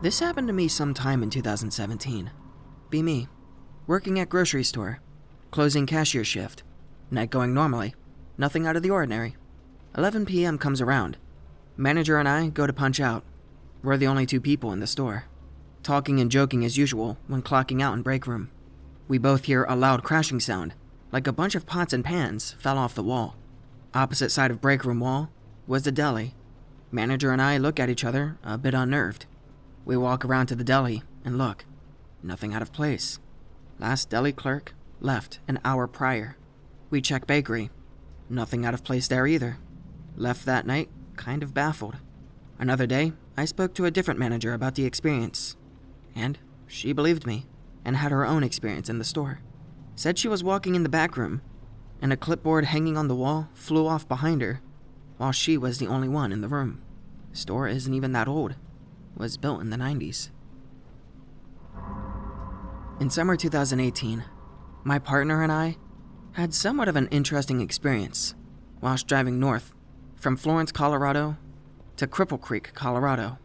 This happened to me sometime in 2017. Be me, working at grocery store, closing cashier shift, night going normally, nothing out of the ordinary. 11 p.m. comes around. Manager and I go to punch out. We're the only two people in the store, talking and joking as usual when clocking out in break room. We both hear a loud crashing sound, like a bunch of pots and pans fell off the wall. Opposite side of break room wall was the deli. Manager and I look at each other, a bit unnerved. We walk around to the deli and look. Nothing out of place. Last deli clerk left an hour prior. We check bakery. Nothing out of place there either. Left that night, kind of baffled. Another day, I spoke to a different manager about the experience. And she believed me and had her own experience in the store. Said she was walking in the back room, and a clipboard hanging on the wall flew off behind her, while she was the only one in the room. Store isn't even that old. Was built in the 90s. In summer 2018, my partner and I had somewhat of an interesting experience whilst driving north from Florence, Colorado to Cripple Creek, Colorado.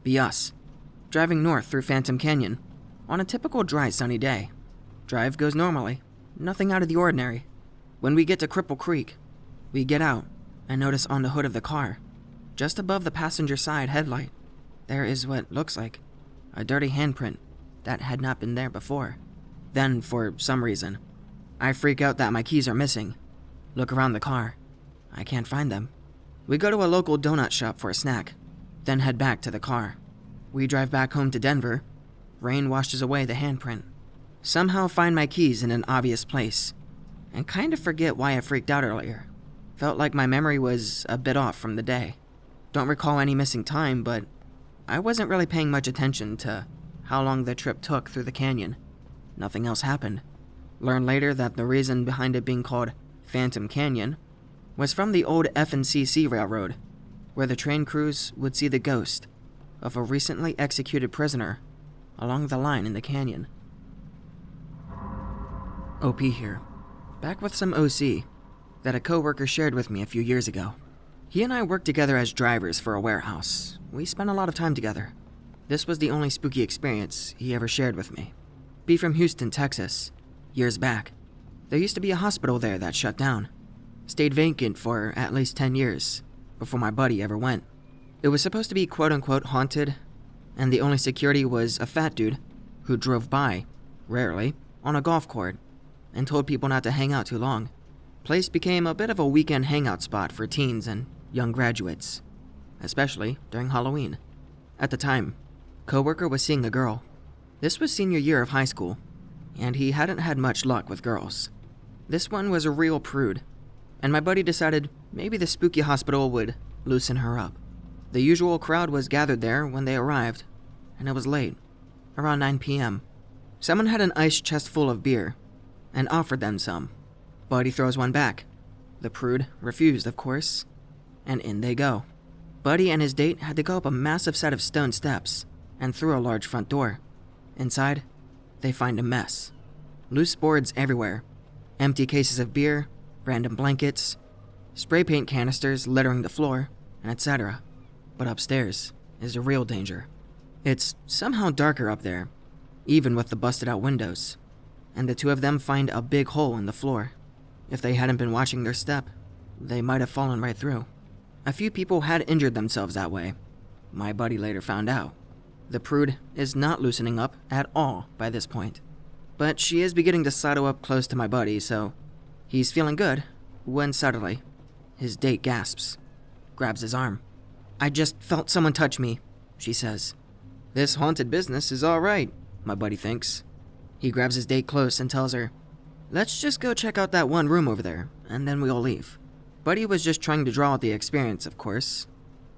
Be us, driving north through Phantom Canyon on a typical dry sunny day. Drive goes normally, nothing out of the ordinary. When we get to Cripple Creek, we get out and notice on the hood of the car, just above the passenger side headlight, there is what looks like a dirty handprint that had not been there before. Then, for some reason, I freak out that my keys are missing. Look around the car. I can't find them. We go to a local donut shop for a snack, then head back to the car. We drive back home to Denver. Rain washes away the handprint. Somehow find my keys in an obvious place, and kind of forget why I freaked out earlier. Felt like my memory was a bit off from the day. Don't recall any missing time, but I wasn't really paying much attention to how long the trip took through the canyon. Nothing else happened. Learned later that the reason behind it being called Phantom Canyon was from the old F&CC railroad, where the train crews would see the ghost of a recently executed prisoner along the line in the canyon. OP here, back with some OC that a coworker shared with me a few years ago. He and I worked together as drivers for a warehouse. We spent a lot of time together. This was the only spooky experience he ever shared with me. Be from Houston, Texas. Years back, there used to be a hospital there that shut down. Stayed vacant for at least 10 years before my buddy ever went. It was supposed to be quote-unquote haunted, and the only security was a fat dude who drove by, rarely, on a golf cart and told people not to hang out too long. Place became a bit of a weekend hangout spot for teens and young graduates, especially during Halloween. At the time, coworker was seeing a girl. This was senior year of high school, and he hadn't had much luck with girls. This one was a real prude, and my buddy decided maybe the spooky hospital would loosen her up. The usual crowd was gathered there when they arrived, and it was late, around 9 p.m. Someone had an ice chest full of beer and offered them some. Buddy throws one back. The prude refused, of course, and in they go. Buddy and his date had to go up a massive set of stone steps and through a large front door. Inside, they find a mess. Loose boards everywhere, empty cases of beer, random blankets, spray paint canisters littering the floor, and etc. But upstairs is the real danger. It's somehow darker up there, even with the busted out windows, and the two of them find a big hole in the floor. If they hadn't been watching their step, they might have fallen right through. A few people had injured themselves that way. My buddy later found out. The prude is not loosening up at all by this point, but she is beginning to sidle up close to my buddy, so he's feeling good when suddenly his date gasps, grabs his arm. "I just felt someone touch me," she says. This haunted business is all right, my buddy thinks. He grabs his date close and tells her, "Let's just go check out that one room over there, and then we'll leave." Buddy was just trying to draw out the experience, of course.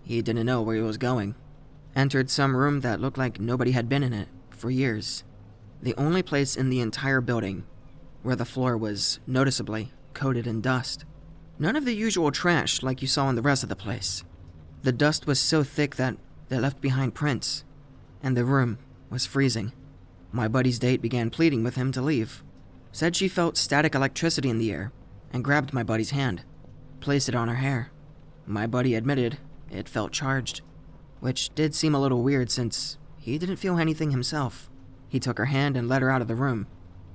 He didn't know where he was going. Entered some room that looked like nobody had been in it for years. The only place in the entire building where the floor was noticeably coated in dust. None of the usual trash like you saw in the rest of the place. The dust was so thick that they left behind prints, and the room was freezing. My buddy's date began pleading with him to leave. Said she felt static electricity in the air and grabbed my buddy's hand, placed it on her hair. My buddy admitted it felt charged, which did seem a little weird since He didn't feel anything himself. He took her hand and led her out of the room,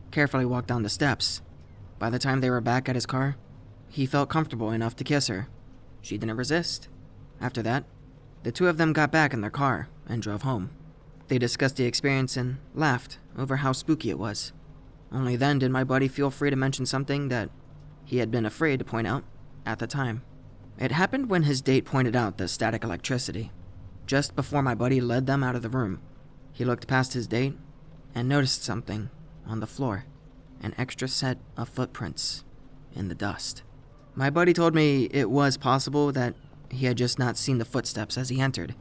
carefully walked down the steps. By the time they were back at his car, he felt comfortable enough to kiss her. She didn't resist. After that, the two of them got back in their car and drove home. They discussed the experience and laughed over how spooky it was. Only then did my buddy feel free to mention something that he had been afraid to point out at the time. It happened when his date pointed out the static electricity. Just before my buddy led them out of the room, he looked past his date and noticed something on the floor, an extra set of footprints in the dust. My buddy told me it was possible that he had just not seen the footsteps as he entered,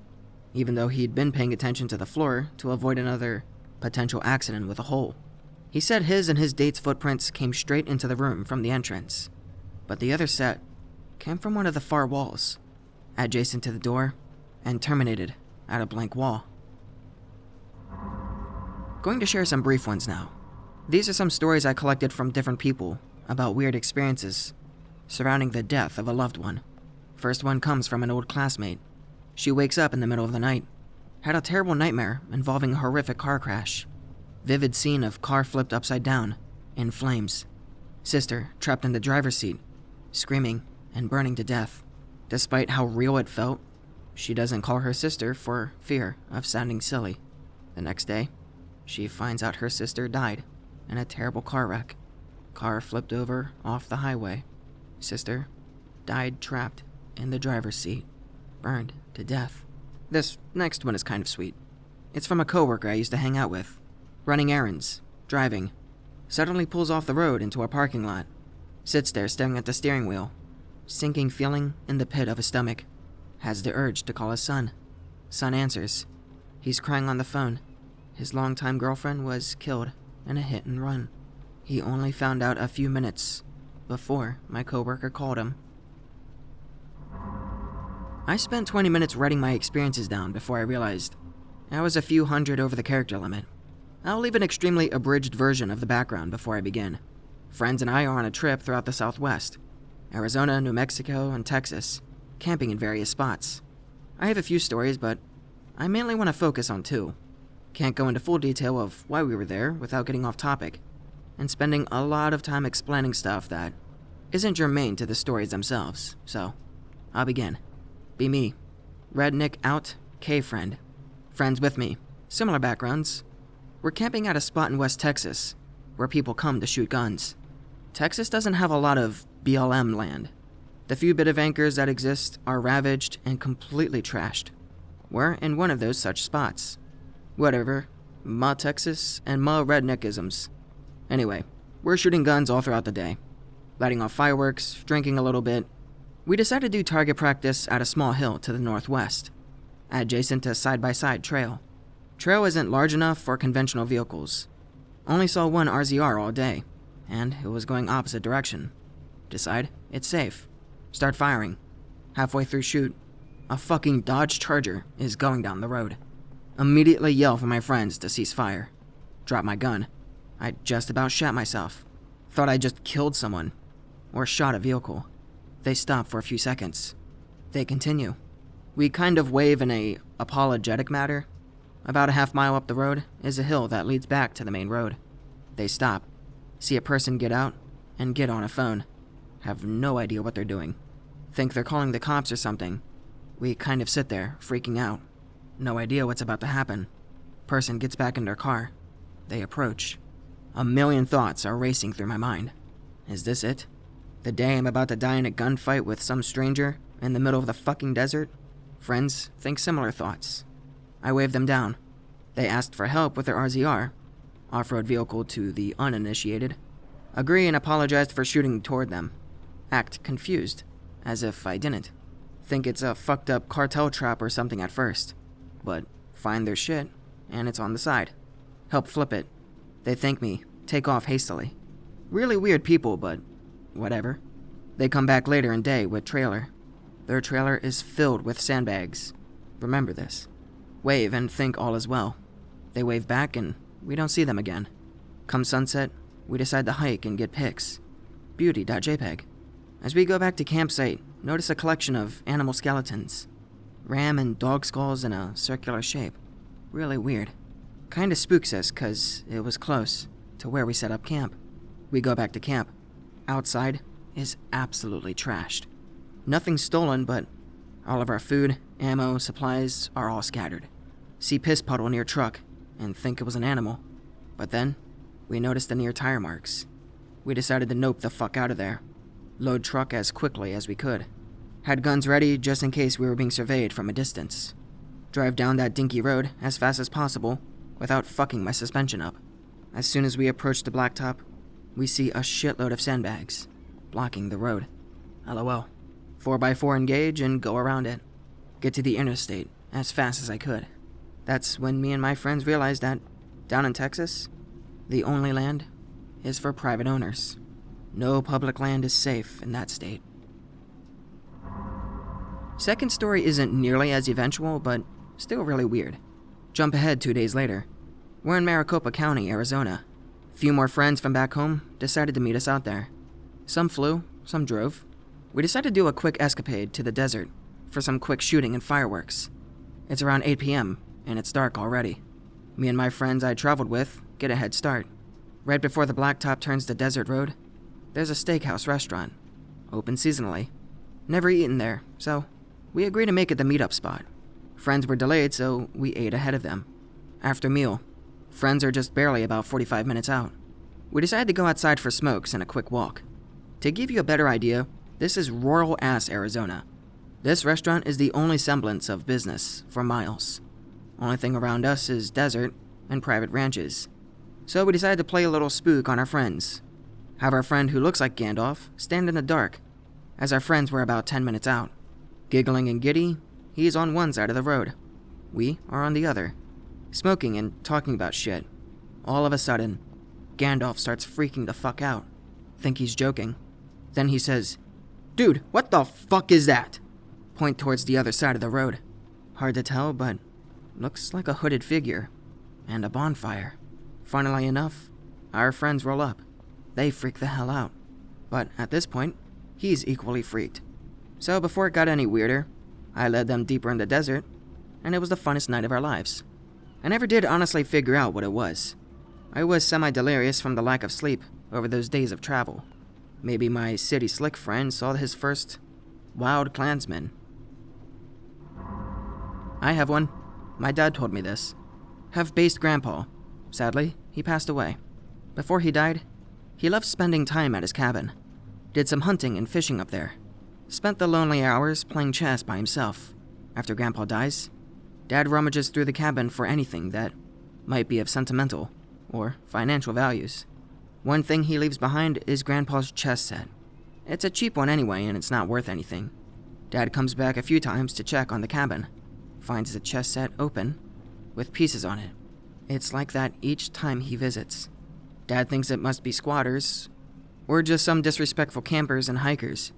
even though he'd been paying attention to the floor to avoid another potential accident with a hole. He said his and his date's footprints came straight into the room from the entrance, but the other set came from one of the far walls, adjacent to the door, and terminated at a blank wall. Going to share some brief ones now. These are some stories I collected from different people about weird experiences surrounding the death of a loved one. First one comes from an old classmate. She wakes up in the middle of the night, had a terrible nightmare involving a horrific car crash. Vivid scene of car flipped upside down, in flames. Sister trapped in the driver's seat, screaming and burning to death. Despite how real it felt, she doesn't call her sister for fear of sounding silly. The next day, she finds out her sister died in a terrible car wreck. Car flipped over off the highway. Sister died trapped in the driver's seat, burned to death. This next one is kind of sweet. It's from a coworker I used to hang out with. Running errands, driving. Suddenly pulls off the road into a parking lot. Sits there staring at the steering wheel. Sinking feeling in the pit of his stomach. Has the urge to call his son. Son answers. He's crying on the phone. His longtime girlfriend was killed in a hit and run. He only found out a few minutes before my coworker called him. I spent 20 minutes writing my experiences down before I realized I was a few hundred over the character limit. I'll leave an extremely abridged version of the background before I begin. Friends and I are on a trip throughout the Southwest, Arizona, New Mexico, and Texas, camping in various spots. I have a few stories, but I mainly want to focus on two. Can't go into full detail of why we were there without getting off topic, and spending a lot of time explaining stuff that isn't germane to the stories themselves, so I'll begin. Be me. Redneck out, K-friend. Friends with me. Similar backgrounds. We're camping at a spot in West Texas, where people come to shoot guns. Texas doesn't have a lot of BLM land. The few bit of anchors that exist are ravaged and completely trashed. We're in one of those such spots. Whatever. Ma Texas and ma redneckisms. Anyway, we're shooting guns all throughout the day. Lighting off fireworks, drinking a little bit. We decided to do target practice at a small hill to the northwest, adjacent to side-by-side trail. Trail isn't large enough for conventional vehicles. Only saw one RZR all day, and it was going opposite direction. Decide it's safe. Start firing. Halfway through shoot, a fucking Dodge Charger is going down the road. Immediately yell for my friends to cease fire. Drop my gun. I just about shat myself. Thought I just killed someone, or shot a vehicle. They stop for a few seconds. They continue. We kind of wave in a apologetic manner. About a half mile up the road is a hill that leads back to the main road. They stop, see a person get out, and get on a phone. Have no idea what they're doing. Think they're calling the cops or something. We kind of sit there, freaking out. No idea what's about to happen. Person gets back in their car. They approach. A million thoughts are racing through my mind. Is this it? The day I'm about to die in a gunfight with some stranger in the middle of the fucking desert? Friends think similar thoughts. I wave them down. They asked for help with their RZR, off-road vehicle to the uninitiated. Agree and apologized for shooting toward them. Act confused, as if I didn't. Think it's a fucked up cartel trap or something at first. But find their shit, and it's on the side. Help flip it. They thank me, take off hastily. Really weird people, but whatever. They come back later in day with trailer. Their trailer is filled with sandbags. Remember this. Wave and think all is well. They wave back and we don't see them again. Come sunset, we decide to hike and get pics. Beauty.jpg. As we go back to campsite, notice a collection of animal skeletons. Ram and dog skulls in a circular shape. really weird. Kinda spooks us 'cause it was close to where we set up camp. We go back to camp. Outside is absolutely trashed. Nothing stolen, but all of our food, ammo, supplies are all scattered. See piss puddle near truck and think it was an animal. But then, we noticed the near tire marks. We decided to nope the fuck out of there. Load truck as quickly as we could. Had guns ready just in case we were being surveyed from a distance. Drive down that dinky road as fast as possible without fucking my suspension up. As soon as we approach the blacktop, we see a shitload of sandbags blocking the road. LOL. 4x4 engage and go around it. Get to the interstate as fast as I could. That's when me and my friends realized that, down in Texas, the only land is for private owners. No public land is safe in that state. Second story isn't nearly as eventual, but still really weird. Jump ahead 2 days later. We're in Maricopa County, Arizona. Few more friends from back home decided to meet us out there. Some flew, some drove. We decided to do a quick escapade to the desert for some quick shooting and fireworks. It's around 8 p.m., and it's dark already. Me and my friends I traveled with get a head start. Right before the blacktop turns to desert road, there's a steakhouse restaurant, open seasonally. Never eaten there, so we agreed to make it the meetup spot. Friends were delayed, so we ate ahead of them. After meal, friends are just barely about 45 minutes out. We decided to go outside for smokes and a quick walk. To give you a better idea, this is rural-ass Arizona. This restaurant is the only semblance of business for miles. Only thing around us is desert and private ranches. So we decided to play a little spook on our friends. Have our friend who looks like Gandalf stand in the dark, as our friends were about 10 minutes out. Giggling and giddy, he's on one side of the road. We are on the other, smoking and talking about shit. All of a sudden, Gandalf starts freaking the fuck out. Think he's joking. Then he says, "Dude, what the fuck is that?" Point towards the other side of the road. Hard to tell, but looks like a hooded figure and a bonfire. Funnily enough, our friends roll up. They freak the hell out. But at this point, he's equally freaked. So before it got any weirder, I led them deeper in the desert, and it was the funnest night of our lives. I never did honestly figure out what it was. I was semi-delirious from the lack of sleep over those days of travel. Maybe my city slick friend saw his first wild Klansman. I have one. My dad told me this. Have based grandpa. Sadly, he passed away. Before he died, he loved spending time at his cabin. Did some hunting and fishing up there. Spent the lonely hours playing chess by himself. After grandpa dies, dad rummages through the cabin for anything that might be of sentimental or financial values. One thing he leaves behind is grandpa's chess set. It's a cheap one anyway, and it's not worth anything. Dad comes back a few times to check on the cabin. Finds the chess set open, with pieces on it. It's like that each time he visits. Dad thinks it must be squatters, or just some disrespectful campers and hikers,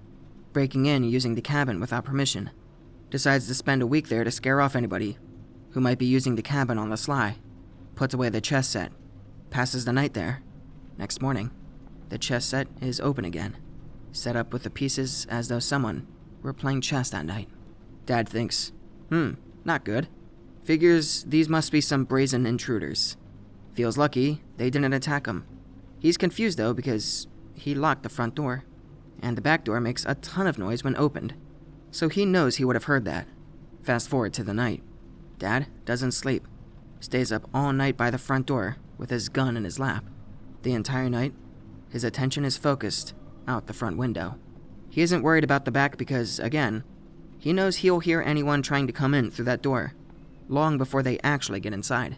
breaking in using the cabin without permission. Decides to spend a week there to scare off anybody who might be using the cabin on the sly. Puts away the chess set. Passes the night there. Next morning, the chess set is open again. Set up with the pieces as though someone were playing chess that night. Dad thinks, not good. Figures these must be some brazen intruders. Feels lucky they didn't attack him. He's confused though because he locked the front door, and the back door makes a ton of noise when opened, so he knows he would have heard that. Fast forward to the night. Dad doesn't sleep. Stays up all night by the front door with his gun in his lap. The entire night, his attention is focused out the front window. He isn't worried about the back because, again, he knows he'll hear anyone trying to come in through that door, long before they actually get inside.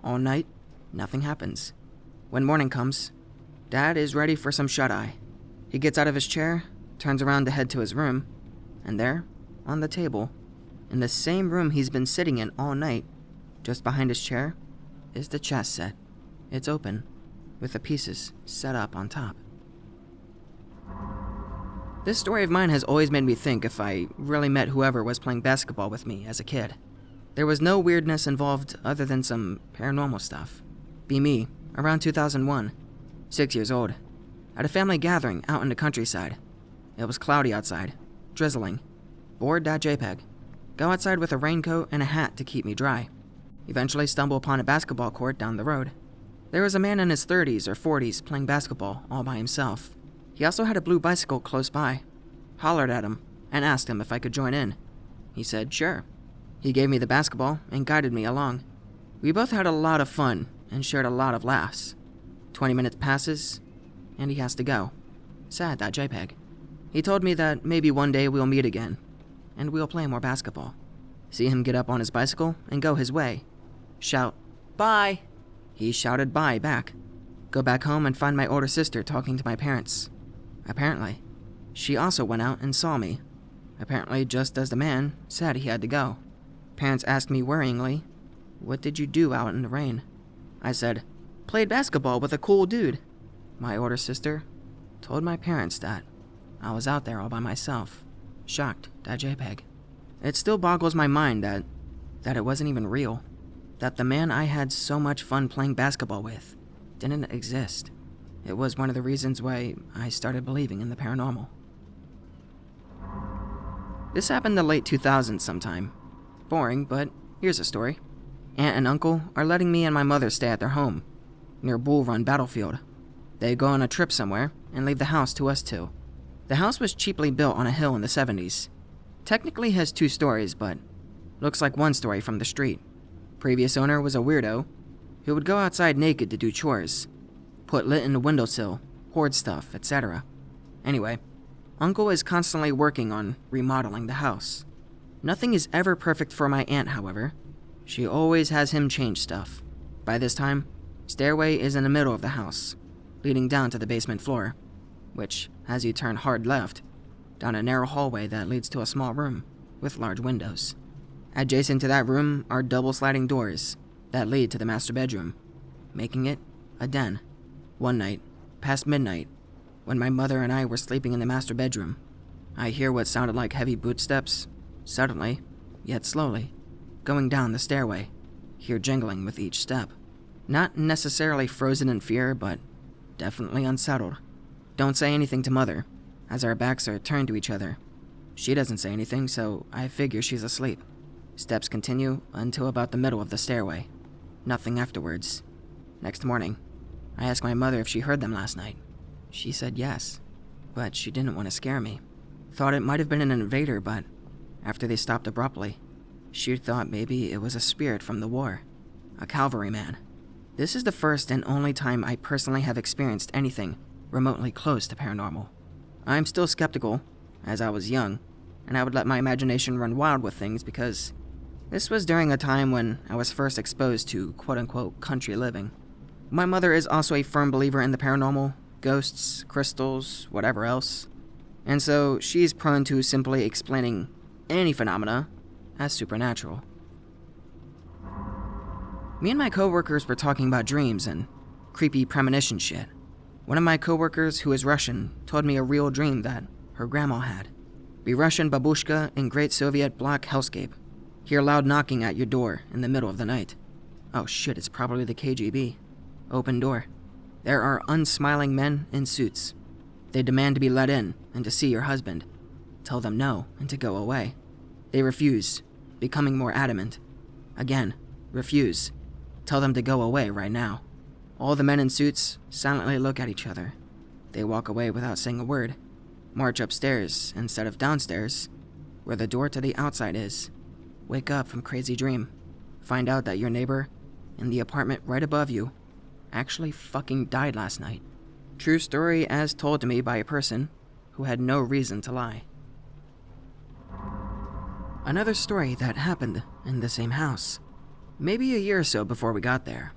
All night, nothing happens. When morning comes, Dad is ready for some shut-eye. He gets out of his chair, turns around to head to his room, and there, on the table, in the same room he's been sitting in all night, just behind his chair, is the chess set. It's open, with the pieces set up on top. This story of mine has always made me think if I really met whoever was playing basketball with me as a kid. There was no weirdness involved other than some paranormal stuff. Be me, around 2001, 6 years old, at a family gathering out in the countryside. It was cloudy outside, drizzling. Bored.jpg. Go outside with a raincoat and a hat to keep me dry. Eventually stumble upon a basketball court down the road. There was a man in his 30s or 40s playing basketball all by himself. He also had a blue bicycle close by. Hollered at him and asked him if I could join in. He said sure. He gave me the basketball and guided me along. We both had a lot of fun and shared a lot of laughs. 20 minutes passes, and he has to go. Sad.jpg. He told me that maybe one day we'll meet again, and we'll play more basketball. See him get up on his bicycle and go his way. Shout, "Bye!" He shouted bye back. Go back home and find my older sister talking to my parents. Apparently, she also went out and saw me. Apparently just as the man said he had to go. Parents asked me worryingly, "What did you do out in the rain?" I said, "Played basketball with a cool dude." My older sister told my parents that I was out there all by myself. Shocked.jpg. It still boggles my mind that it wasn't even real. That the man I had so much fun playing basketball with didn't exist. It was one of the reasons why I started believing in the paranormal. This happened in the late 2000s sometime. Boring, but here's a story. Aunt and uncle are letting me and my mother stay at their home, near Bull Run Battlefield. They go on a trip somewhere and leave the house to us two. The house was cheaply built on a hill in the 70s. Technically has 2 stories, but looks like 1 story from the street. Previous owner was a weirdo who would go outside naked to do chores, put lit in the windowsill, hoard stuff, etc. Anyway, uncle is constantly working on remodeling the house. Nothing is ever perfect for my aunt, however. She always has him change stuff. By this time, stairway is in the middle of the house, leading down to the basement floor, which has you turn hard left, down a narrow hallway that leads to a small room with large windows. Adjacent to that room are double sliding doors that lead to the master bedroom, making it a den. One night, past midnight, when my mother and I were sleeping in the master bedroom, I hear what sounded like heavy bootsteps, suddenly, yet slowly, going down the stairway, hear jingling with each step. Not necessarily frozen in fear, but definitely unsettled. Don't say anything to mother, as our backs are turned to each other. She doesn't say anything, so I figure she's asleep. Steps continue until about the middle of the stairway. Nothing afterwards. Next morning, I asked my mother if she heard them last night. She said yes, but she didn't want to scare me. Thought it might have been an invader, but after they stopped abruptly, she thought maybe it was a spirit from the war. A cavalryman. This is the first and only time I personally have experienced anything remotely close to paranormal. I'm still skeptical, as I was young, and I would let my imagination run wild with things because this was during a time when I was first exposed to quote-unquote country living. My mother is also a firm believer in the paranormal, ghosts, crystals, whatever else, and so she's prone to simply explaining any phenomena as supernatural. Me and my coworkers were talking about dreams and creepy premonition shit. One of my coworkers, who is Russian, told me a real dream that her grandma had. Be Russian babushka in Great Soviet Black hellscape. Hear loud knocking at your door in the middle of the night. Oh shit, it's probably the KGB. Open door. There are unsmiling men in suits. They demand to be let in and to see your husband. Tell them no and to go away. They refuse, becoming more adamant. Again, refuse. Tell them to go away right now. All the men in suits silently look at each other. They walk away without saying a word. March upstairs instead of downstairs, where the door to the outside is. Wake up from crazy dream. Find out that your neighbor in the apartment right above you actually fucking died last night. True story as told to me by a person who had no reason to lie. Another story that happened in the same house. Maybe a year or so before we got there.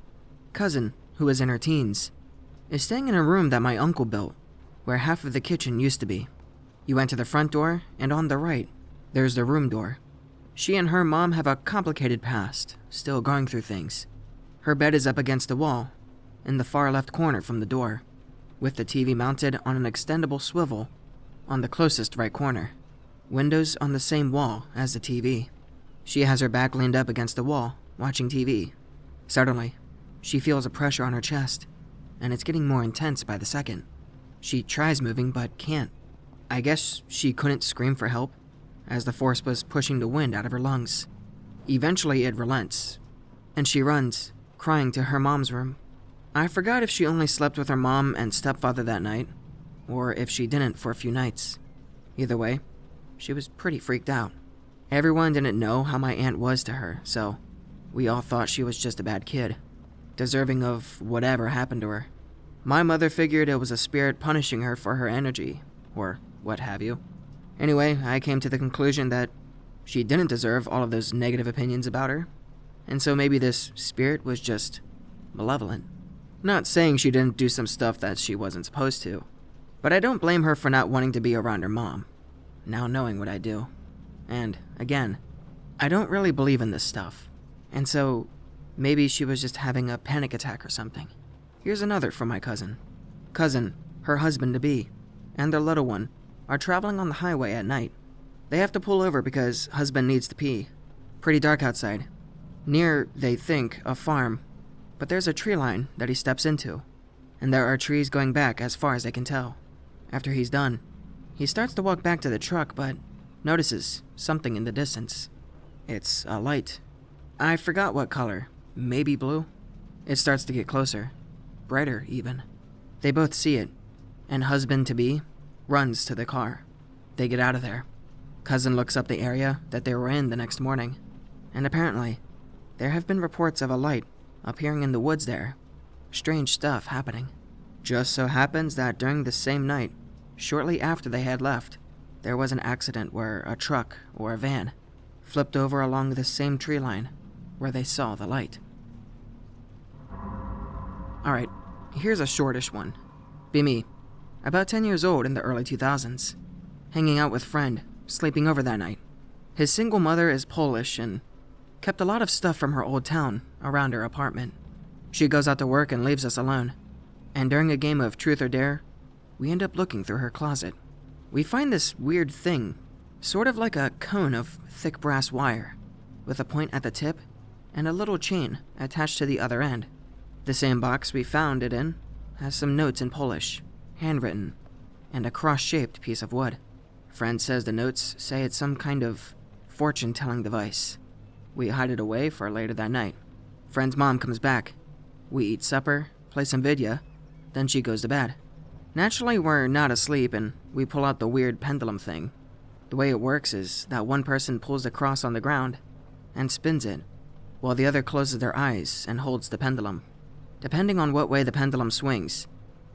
Cousin, who is in her teens, is staying in a room that my uncle built, where half of the kitchen used to be. You enter the front door, and on the right, there's the room door. She and her mom have a complicated past, still going through things. Her bed is up against the wall, in the far left corner from the door, with the TV mounted on an extendable swivel on the closest right corner. Windows on the same wall as the TV. She has her back leaned up against the wall, watching TV. Suddenly, she feels a pressure on her chest, and it's getting more intense by the second. She tries moving but can't. I guess she couldn't scream for help, as the force was pushing the wind out of her lungs. Eventually it relents, and she runs, crying, to her mom's room. I forgot if she only slept with her mom and stepfather that night, or if she didn't for a few nights. Either way, she was pretty freaked out. Everyone didn't know how my aunt was to her, so we all thought she was just a bad kid, deserving of whatever happened to her. My mother figured it was a spirit punishing her for her energy, or what have you. Anyway, I came to the conclusion that she didn't deserve all of those negative opinions about her, and so maybe this spirit was just malevolent. Not saying she didn't do some stuff that she wasn't supposed to, but I don't blame her for not wanting to be around her mom, now knowing what I do. And, again, I don't really believe in this stuff, and so maybe she was just having a panic attack or something. Here's another from my cousin. Cousin, her husband-to-be, and their little one are traveling on the highway at night. They have to pull over because husband needs to pee. Pretty dark outside. Near, they think, a farm, but there's a tree line that he steps into, and there are trees going back as far as they can tell. After he's done, he starts to walk back to the truck, but notices something in the distance. It's a light. I forgot what color, maybe blue. It starts to get closer, brighter even. They both see it, and husband-to-be runs to the car. They get out of there. Cousin looks up the area that they were in the next morning, and apparently, there have been reports of a light appearing in the woods there. Strange stuff happening. Just so happens that during the same night, shortly after they had left, there was an accident where a truck or a van flipped over along the same tree line where they saw the light. Alright, here's a shortish one. Be me, about 10 years old in the early 2000s, hanging out with friend, sleeping over that night. His single mother is Polish and kept a lot of stuff from her old town around her apartment. She goes out to work and leaves us alone, and during a game of Truth or Dare, we end up looking through her closet. We find this weird thing, sort of like a cone of thick brass wire, with a point at the tip and a little chain attached to the other end. The same box we found it in has some notes in Polish, handwritten, and a cross-shaped piece of wood. Friend says the notes say it's some kind of fortune-telling device. We hide it away for later that night. Friend's mom comes back. We eat supper, play some vidya, then she goes to bed. Naturally, we're not asleep, and we pull out the weird pendulum thing. The way it works is that one person pulls the cross on the ground and spins it, while the other closes their eyes and holds the pendulum. Depending on what way the pendulum swings,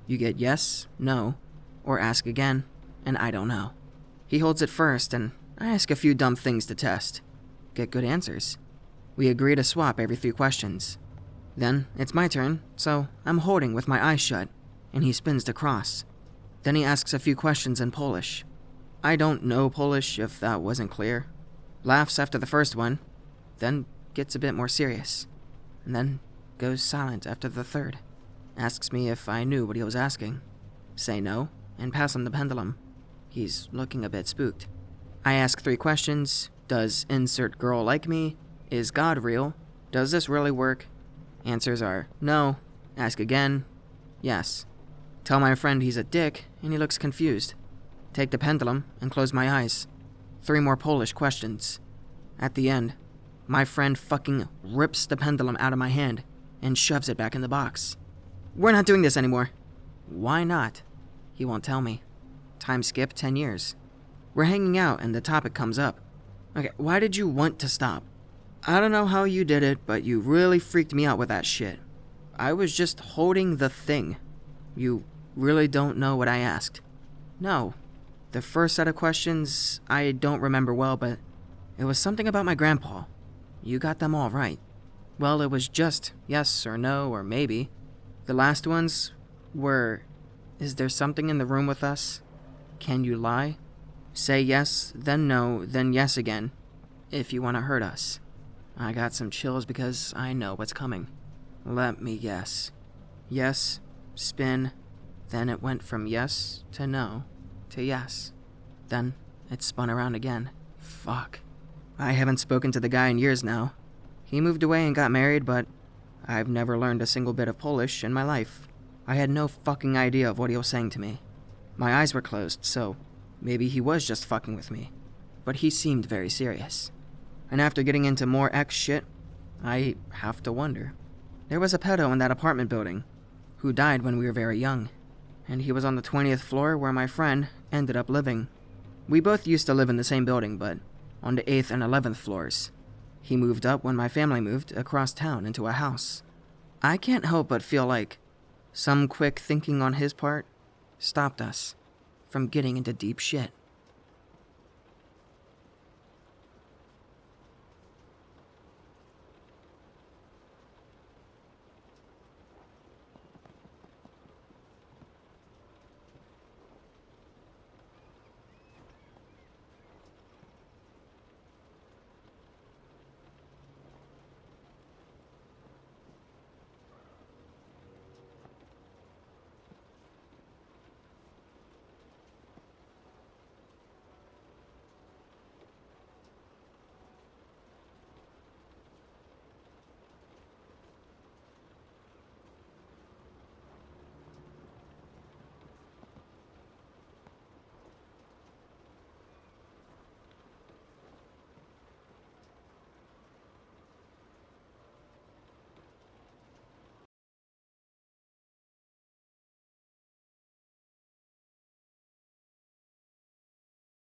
you get yes, no, or ask again, and I don't know. He holds it first, and I ask a few dumb things to test. Get good answers. We agree to swap every 3 questions. Then, it's my turn, so I'm holding with my eyes shut, and he spins the cross. Then he asks a few questions in Polish. I don't know Polish, if that wasn't clear. Laughs after the first one, then gets a bit more serious, and then goes silent after the third. Asks me if I knew what he was asking. Say no, and pass him the pendulum. He's looking a bit spooked. I ask 3 questions. Does insert girl like me? Is God real? Does this really work? Answers are no. Ask again. Yes. Tell my friend he's a dick, and he looks confused. Take the pendulum and close my eyes. 3 more Polish questions. At the end, my friend fucking rips the pendulum out of my hand and shoves it back in the box. We're not doing this anymore. Why not? He won't tell me. Time skip 10 years. We're hanging out and the topic comes up. Okay, why did you want to stop? I don't know how you did it, but you really freaked me out with that shit. I was just holding the thing. You really don't know what I asked? No. The first set of questions, I don't remember well, but it was something about my grandpa. You got them all right. Well, it was just yes or no or maybe. The last ones were, is there something in the room with us? Can you lie? Say yes, then no, then yes again, if you want to hurt us. I got some chills because I know what's coming. Let me guess. Yes, spin, then it went from yes to no to yes. Then it spun around again. Fuck. I haven't spoken to the guy in years now. He moved away and got married, but I've never learned a single bit of Polish in my life. I had no fucking idea of what he was saying to me. My eyes were closed, so maybe he was just fucking with me. But he seemed very serious. And after getting into more X shit, I have to wonder. There was a pedo in that apartment building who died when we were very young, and he was on the 20th floor where my friend ended up living. We both used to live in the same building, but on the 8th and 11th floors. He moved up when my family moved across town into a house. I can't help but feel like some quick thinking on his part stopped us from getting into deep shit.